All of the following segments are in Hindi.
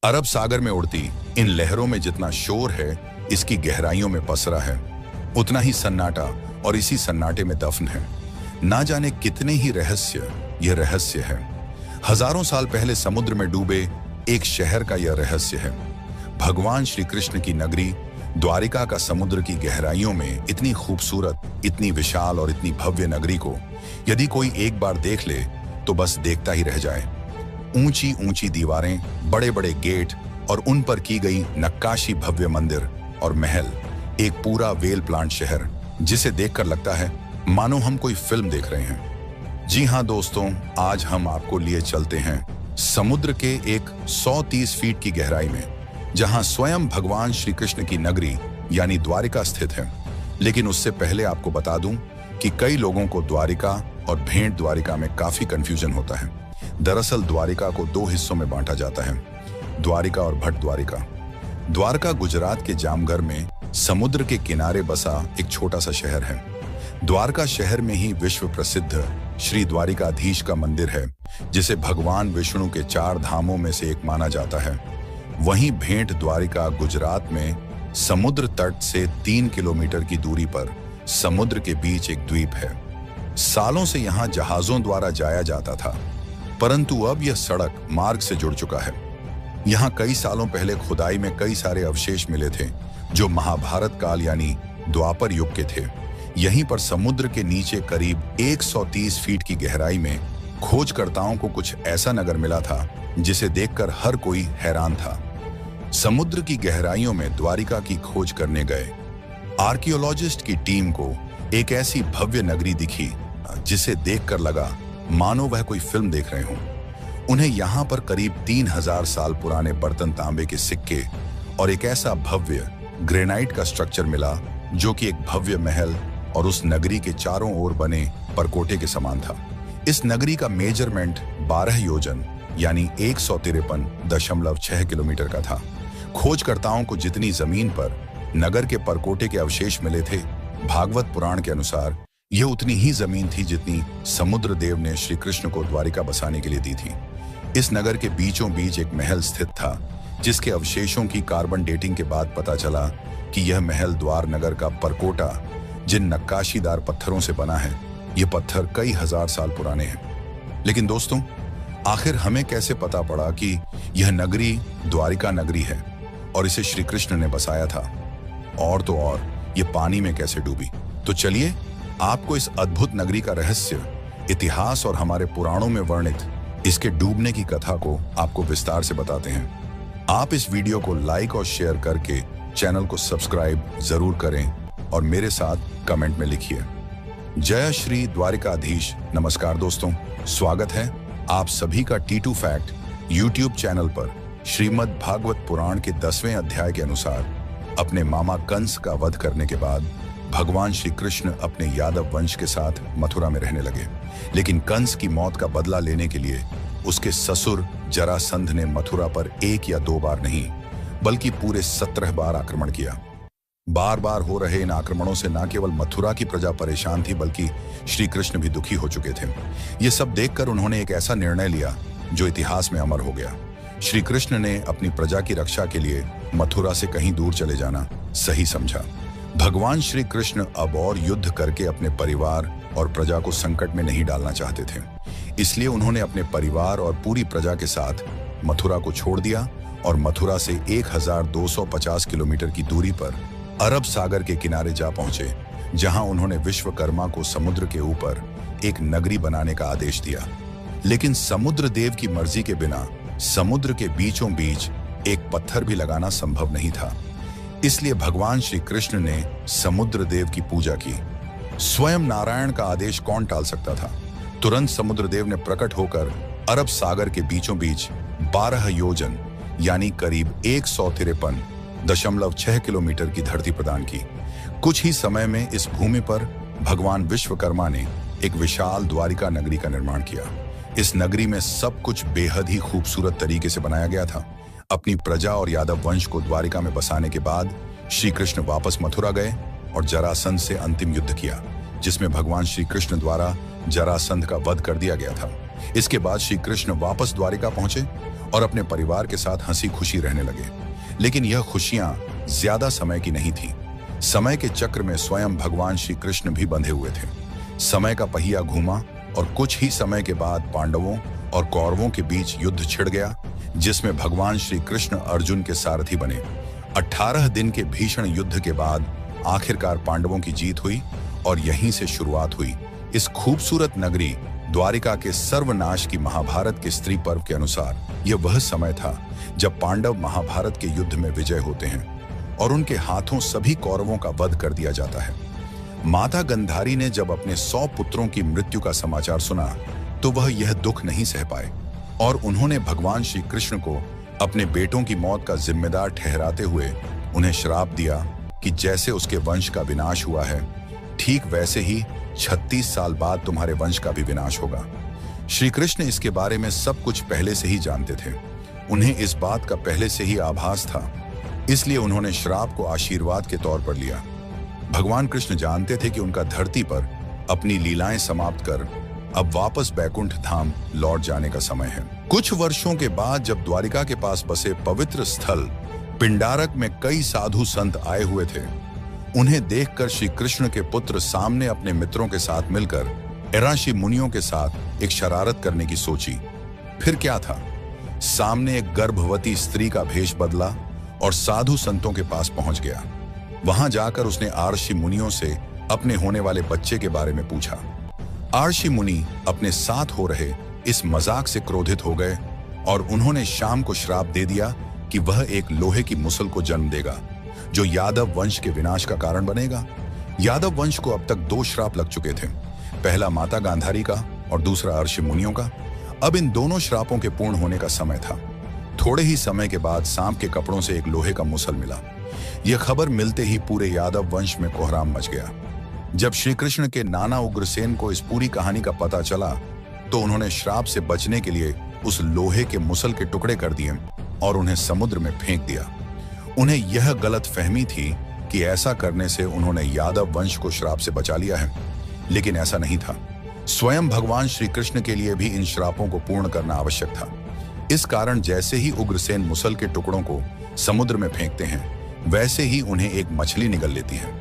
अरब सागर में उड़ती इन लहरों में जितना शोर है, इसकी गहराइयों में पसरा है, उतना ही सन्नाटा और इसी सन्नाटे में दफन है। ना जाने कितने ही रहस्य यह रहस्य है। हजारों साल पहले समुद्र में डूबे एक शहर का यह रहस्य है। भगवान श्री कृष्ण की नगरी द्वारिका का समुद्र की गहराइयों में इतनी खूबसूरत, इतनी विशाल और इतनी भव्य नगरी को यदि कोई एक बार देख ले तो बस देखता ही रह जाए। ऊंची ऊंची दीवारें, बड़े बड़े गेट और उन पर की गई नक्काशी, भव्य मंदिर और महल, एक पूरा वेल प्लांट शहर जिसे देखकर लगता है मानो हम कोई फिल्म देख रहे हैं। जी हां दोस्तों, आज हम आपको लिए चलते हैं समुद्र के एक 130 फीट की गहराई में, जहां स्वयं भगवान श्री कृष्ण की नगरी यानी द्वारिका स्थित है। लेकिन उससे पहले आपको बता दूं कि कई लोगों को द्वारिका और भेंट द्वारिका में काफी कंफ्यूजन होता है। दरअसल द्वारिका को दो हिस्सों में बांटा जाता है, द्वारिका और भट्ट द्वारिका। द्वारका गुजरात के जामघर में समुद्र के किनारे बसा एक छोटा सा शहर है। द्वारका शहर में ही विश्व प्रसिद्ध श्री द्वारिकाधीश का मंदिर है, जिसे भगवान विष्णु के 4 धामों में से एक माना जाता है। वहीं भेंट द्वारिका गुजरात में समुद्र तट से 3 किलोमीटर की दूरी पर समुद्र के बीच एक द्वीप है। सालों से यहाँ जहाजों द्वारा जाया जाता था, परंतु अब यह सड़क मार्ग से जुड़ चुका है। यहाँ कई सालों पहले खुदाई में कई सारे अवशेष मिले थे, जो महाभारत काल यानी द्वापर युग के थे। यहीं पर समुद्र के नीचे करीब 130 फीट की गहराई में खोजकर्ताओं को कुछ ऐसा नगर मिला था जिसे देखकर हर कोई हैरान था। समुद्र की गहराइयों में द्वारिका की खोज करने गए आर्कियोलॉजिस्ट की टीम को एक ऐसी भव्य नगरी दिखी जिसे देखकर लगा मानो वह कोई फिल्म देख रहे हों। उन्हें यहाँ पर करीब 3000 साल पुराने बर्तन, तांबे के सिक्के और एक ऐसा भव्य ग्रेनाइट का स्ट्रक्चर मिला जो कि एक भव्य महल और उस नगरी के चारों ओर बने परकोटे के समान था। इस नगरी का मेजरमेंट 12 योजन यानी 153.6 किलोमीटर का था। खोजकर्ताओं को जितनी जमीन पर नगर के परकोटे के अवशेष मिले थे, भागवत पुराण के अनुसार यह उतनी ही जमीन थी जितनी समुद्र देव ने श्री कृष्ण को द्वारिका बसाने के लिए दी थी। इस नगर के बीचों बीच एक महल स्थित था, जिसके अवशेषों की कार्बन डेटिंग के बाद पता चला कि यह महल द्वार नगर का परकोटा जिन नक्काशीदार पत्थरों से बना है, ये पत्थर कई हजार साल पुराने हैं। लेकिन दोस्तों, आखिर हमें कैसे पता पड़ा कि यह नगरी द्वारिका नगरी है और इसे श्री कृष्ण ने बसाया था? और तो और ये पानी में कैसे डूबी? तो चलिए आपको इस अद्भुत नगरी का रहस्य, इतिहास और हमारे पुराणों में वर्णित इसके डूबने की कथा को आपको विस्तार से बताते हैं। आप इस वीडियो को लाइक और शेयर करके चैनल को सब्सक्राइब जरूर करें और मेरे साथ कमेंट में लिखिए, जय श्री द्वारिकाधीश। नमस्कार दोस्तों, स्वागत है आप सभी का T2 फैक्ट यूट्यूब चैनल पर। श्रीमद् भागवत पुराण के 10वें अध्याय के अनुसार अपने मामा कंस का वध करने के बाद भगवान श्री कृष्ण अपने यादव वंश के साथ मथुरा में रहने लगे। लेकिन कंस की मौत का बदला लेने के लिए उसके ससुर जरासंध ने मथुरा पर 1 या 2 बार नहीं, बल्कि पूरे 17 बार आक्रमण किया। बार बार हो रहे इन आक्रमणों से न केवल मथुरा की प्रजा परेशान थी, बल्कि श्री कृष्ण भी दुखी हो चुके थे। ये सब देखकर उन्होंने एक ऐसा निर्णय लिया जो इतिहास में अमर हो गया। श्री कृष्ण ने अपनी प्रजा की रक्षा के लिए मथुरा से कहीं दूर चले जाना सही समझा। भगवान श्री कृष्ण अब और युद्ध करके अपने परिवार और प्रजा को संकट में नहीं डालना चाहते थे। इसलिए उन्होंने अपने परिवार और पूरी प्रजा के साथ मथुरा को छोड़ दिया और मथुरा से 1250 किलोमीटर की दूरी पर अरब सागर के किनारे जा पहुंचे, जहां उन्होंने विश्वकर्मा को समुद्र के ऊपर एक नगरी बनाने का आदेश दिया। लेकिन समुद्र देव की मर्जी के बिना समुद्र के बीचों बीच एक पत्थर भी लगाना संभव नहीं था। इसलिए भगवान श्री कृष्ण ने समुद्र देव की पूजा की। स्वयं नारायण का आदेश कौन टाल सकता था? तुरंत समुद्र देव ने प्रकट होकर अरब सागर के बीचों बीच 12 योजन यानी करीब 153.6 किलोमीटर की धरती प्रदान की। कुछ ही समय में इस भूमि पर भगवान विश्वकर्मा ने एक विशाल द्वारिका नगरी का निर्माण किया। इस नगरी में सब कुछ बेहद ही खूबसूरत तरीके से बनाया गया था। अपनी प्रजा और यादव वंश को द्वारिका में बसाने के बाद श्री कृष्ण वापस मथुरा गए और जरासंध से अंतिम युद्ध किया, जिसमें भगवान श्री कृष्ण द्वारा जरासंध का वध कर दिया गया था। इसके बाद श्री कृष्ण वापस द्वारिका पहुंचे और अपने परिवार के साथ हंसी खुशी रहने लगे। लेकिन यह खुशियां ज्यादा समय की नहीं थी। समय के चक्र में स्वयं भगवान श्री कृष्ण भी बंधे हुए थे। समय का पहिया घूमा और कुछ ही समय के बाद पांडवों और कौरवों के बीच युद्ध छिड़ गया, जिसमें भगवान श्री कृष्ण अर्जुन के सारथी बने। 18 दिन के भीषण युद्ध के बाद आखिरकार पांडवों की जीत हुई और यहीं से शुरुआत हुई इस खूबसूरत नगरी द्वारिका के सर्वनाश की। महाभारत के स्त्री पर्व के अनुसार यह वह समय था जब पांडव महाभारत के युद्ध में विजय होते हैं और उनके हाथों सभी कौरवों का वध कर दिया जाता है। माता गंधारी ने जब अपने 100 पुत्रों की मृत्यु का समाचार सुना तो वह यह दुख नहीं सह पाए और उन्होंने भगवान श्री कृष्ण को अपने बेटों की मौत का जिम्मेदार ठहराते हुए उन्हें श्राप दिया कि जैसे उसके वंश का विनाश हुआ है, ठीक वैसे ही 36 साल बाद तुम्हारे वंश का भी विनाश होगा। श्री कृष्ण इसके बारे में सब कुछ पहले से ही जानते थे। उन्हें इस बात का पहले से ही आभास था, इसलिए उन्होंने श्राप को आशीर्वाद के तौर पर लिया। भगवान कृष्ण जानते थे कि उनका धरती पर अपनी लीलाएं समाप्त कर अब वापस बैकुंठ धाम लौट जाने का समय है। कुछ वर्षों के बाद जब द्वारिका के पास बसे पवित्र स्थल पिंडारक में कई साधु संत आए हुए थे, उन्हें देखकर श्री कृष्ण के पुत्र सामने अपने मित्रों के साथ मिलकर ऋषि मुनियों के साथ एक शरारत करने की सोची। फिर क्या था, सामने एक गर्भवती स्त्री का भेष बदला और साधु संतों के पास पहुंच गया। वहां जाकर उसने ऋषि मुनियों से अपने होने वाले बच्चे के बारे में पूछा। ऋषि मुनि अपने साथ हो रहे इस मजाक से क्रोधित हो गए और उन्होंने शाम को श्राप दे दिया कि वह एक लोहे की मुसल को जन्म देगा जो यादव वंश के विनाश का कारण बनेगा। यादव वंश को अब तक 2 श्राप लग चुके थे, पहला माता गांधारी का और दूसरा ऋषि मुनियों का। अब इन दोनों श्रापों के पूर्ण होने का समय था। थोड़े ही समय के बाद सांप के कपड़ों से एक लोहे का मुसल मिला। यह खबर मिलते ही पूरे यादव वंश में कोहराम मच गया। जब श्री कृष्ण के नाना उग्रसेन को इस पूरी कहानी का पता चला तो उन्होंने श्राप से बचने के लिए उस लोहे के मुसल के टुकड़े कर दिए और उन्हें समुद्र में फेंक दिया। उन्हें यह गलत फहमी थी कि ऐसा करने से उन्होंने यादव वंश को श्राप से बचा लिया है, लेकिन ऐसा नहीं था। स्वयं भगवान श्री कृष्ण के लिए भी इन श्रापों को पूर्ण करना आवश्यक था। इस कारण जैसे ही उग्रसेन मुसल के टुकड़ों को समुद्र में फेंकते हैं, वैसे ही उन्हें एक मछली निगल लेती है।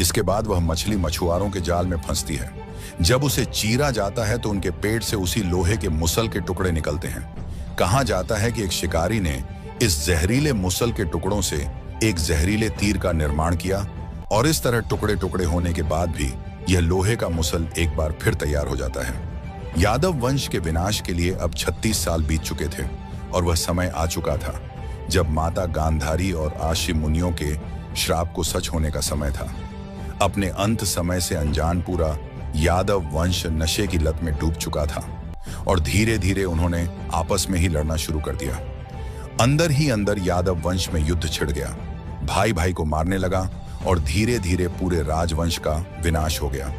इसके बाद वह मछली मछुआरों के जाल में फंसती है। जब उसे चीरा जाता है तो उनके पेट से उसी लोहे के मुसल के टुकड़े निकलते हैं। कहा जाता है कि एक शिकारी ने इस जहरीले मुसल के टुकड़ों से एक जहरीले तीर का निर्माण किया और इस तरह टुकड़े टुकड़े होने के बाद भी यह लोहे का मुसल एक बार फिर तैयार हो जाता है। यादव वंश के विनाश के लिए अब 36 साल बीत चुके थे और वह समय आ चुका था जब माता गांधारी और ऋषि मुनियों के श्राप को सच होने का समय था। अपने अंत समय से अनजान पूरा यादव वंश नशे की लत में डूब चुका था और धीरे धीरे उन्होंने आपस में ही लड़ना शुरू कर दिया। अंदर ही अंदर यादव वंश में युद्ध छिड़ गया। भाई भाई को मारने लगा और धीरे धीरे पूरे राजवंश का विनाश हो गया।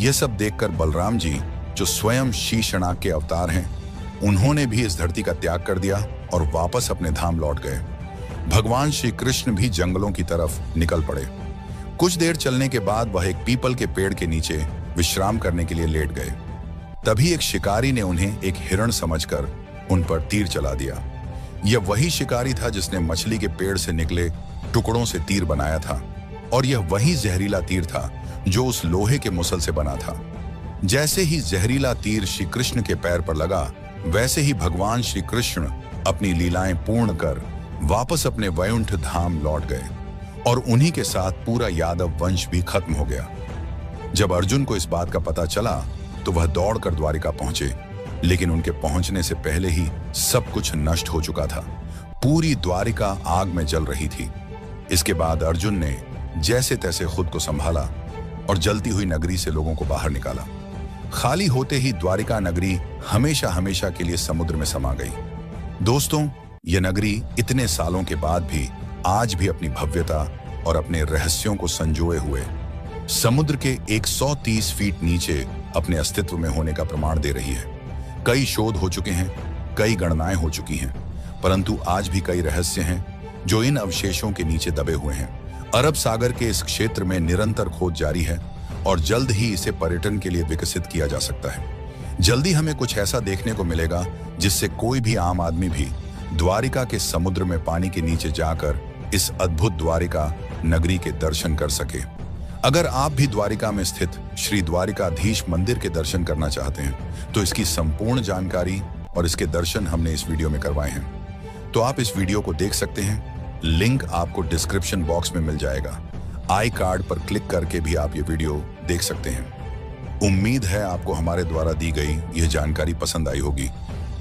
यह सब देखकर बलराम जी, जो स्वयं शीशनाग के अवतार हैं, उन्होंने भी इस धरती का त्याग कर दिया और वापस अपने धाम लौट गए। भगवान श्री कृष्ण भी जंगलों की तरफ निकल पड़े। कुछ देर चलने के बाद वह एक पीपल के पेड़ के नीचे विश्राम करने के लिए लेट गए। तभी एक शिकारी ने उन्हें एक हिरण समझकर उन पर तीर चला दिया। यह वही शिकारी था जिसने मछली के पेड़ से निकले टुकड़ों से तीर बनाया था और यह वही जहरीला तीर था जो उस लोहे के मुसल से बना था। जैसे ही जहरीला तीर श्री कृष्ण के पैर पर लगा, वैसे ही भगवान श्री कृष्ण अपनी लीलाएं पूर्ण कर वापस अपने वैकुंठ धाम लौट गए और उन्हीं के साथ पूरा यादव वंश भी खत्म हो गया। जब अर्जुन को इस बात का पता चला तो वह दौड़कर द्वारिका पहुंचे, लेकिन उनके पहुंचने से पहले ही सब कुछ नष्ट हो चुका था। पूरी द्वारिका आग में जल रही थी। इसके बाद अर्जुन ने जैसे तैसे खुद को संभाला और जलती हुई नगरी से लोगों को बाहर निकाला। खाली होते ही द्वारिका नगरी हमेशा हमेशा के लिए समुद्र में समा गई। दोस्तों, यह नगरी इतने सालों के बाद भी आज भी अपनी भव्यता और अपने रहस्यों को संजोए हुए समुद्र के 130 फीट नीचे अपने अस्तित्व में होने का प्रमाण दे रही है। कई शोध हो चुके हैं, कई गणनाएं हो चुकी हैं, परंतु आज भी कई रहस्य हैं जो इन अवशेषों के नीचे दबे हुए हैं। अरब सागर के इस क्षेत्र में निरंतर खोज जारी है और जल्द ही इसे पर्यटन के लिए विकसित किया जा सकता है। जल्दी हमें कुछ ऐसा देखने को मिलेगा जिससे कोई भी आम आदमी भी द्वारिका के समुद्र में पानी के नीचे जाकर इस अद्भुत द्वारिका नगरी के दर्शन कर सके। अगर आप भी द्वारिका में स्थित श्री द्वारिकाधीश मंदिर के दर्शन करना चाहते हैं तो इसकी संपूर्ण जानकारी और इसके दर्शन हमने इस वीडियो में करवाए हैं, तो आप इस वीडियो को देख सकते हैं। लिंक आपको डिस्क्रिप्शन बॉक्स में मिल जाएगा। आई कार्ड पर क्लिक करके भी आप ये वीडियो देख सकते हैं। उम्मीद है आपको हमारे द्वारा दी गई यह जानकारी पसंद आई होगी।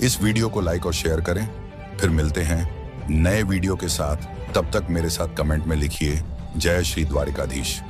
इस वीडियो को लाइक और शेयर करें। फिर मिलते हैं नए वीडियो के साथ। तब तक मेरे साथ कमेंट में लिखिए जय श्री द्वारिकाधीश।